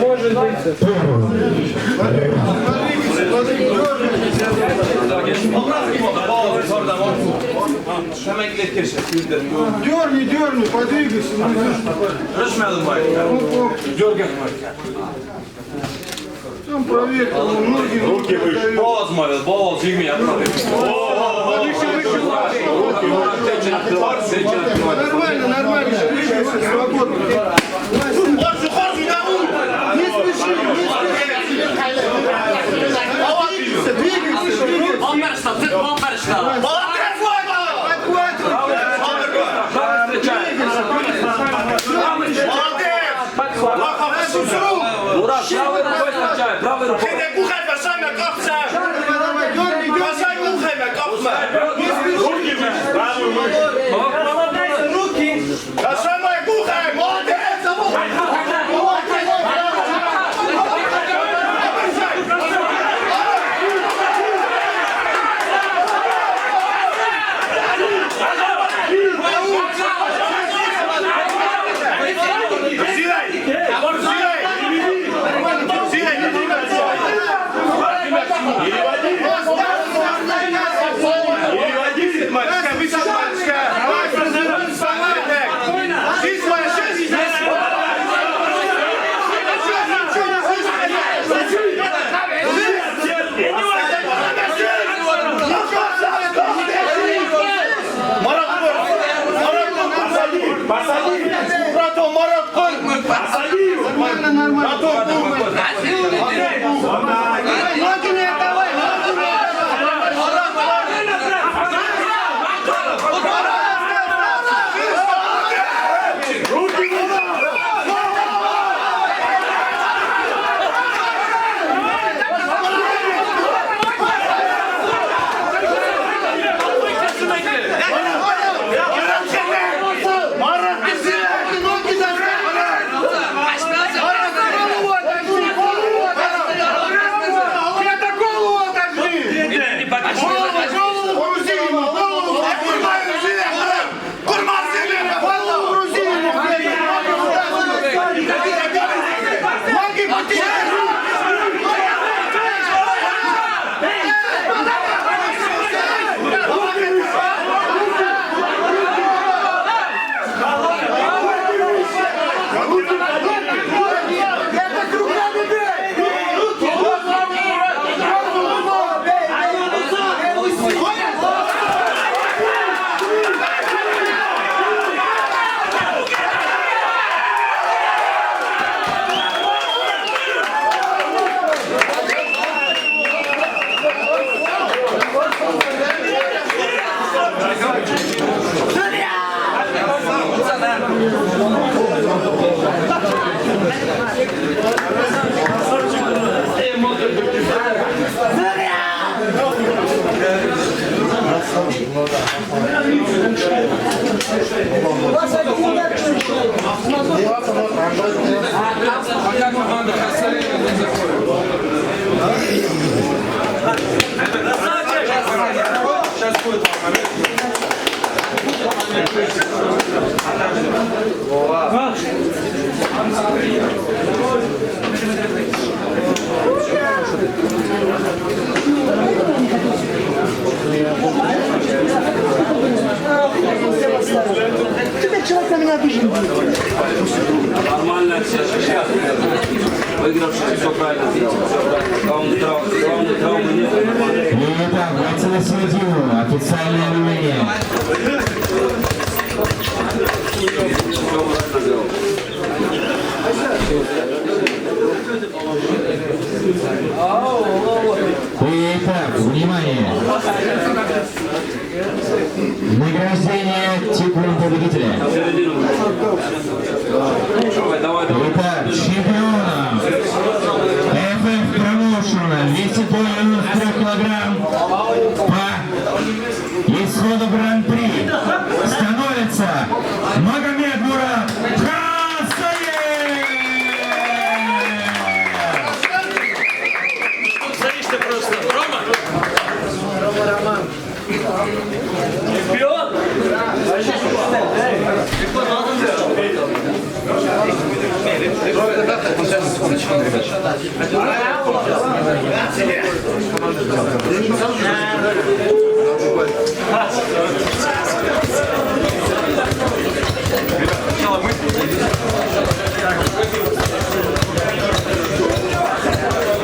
Может быть. Дерни, подвигайся. Там проверь, ноги. Руки выше. Boğaz mı? Boğaz değil mi yapmadı? Нормально. Двигайся, свободно. Не спеши. Двигайся. Murat, pravый рукой встречай, правый рукой. Человек на меня обижен. Нормально все сейчас. Выигравший все правильно. Главный травмы нет. Итак, бойцы на середину. Официальное объявление. Все правильно сделал. Итак, внимание! Награждение титулом победителя. Давай. Итак, чемпионом FF Promotion весит до 93 килограмм по исходу гран-при становится Магомед Мурат Хасаев! Зависит просто. Рома? Чемпион? Кто Grazie.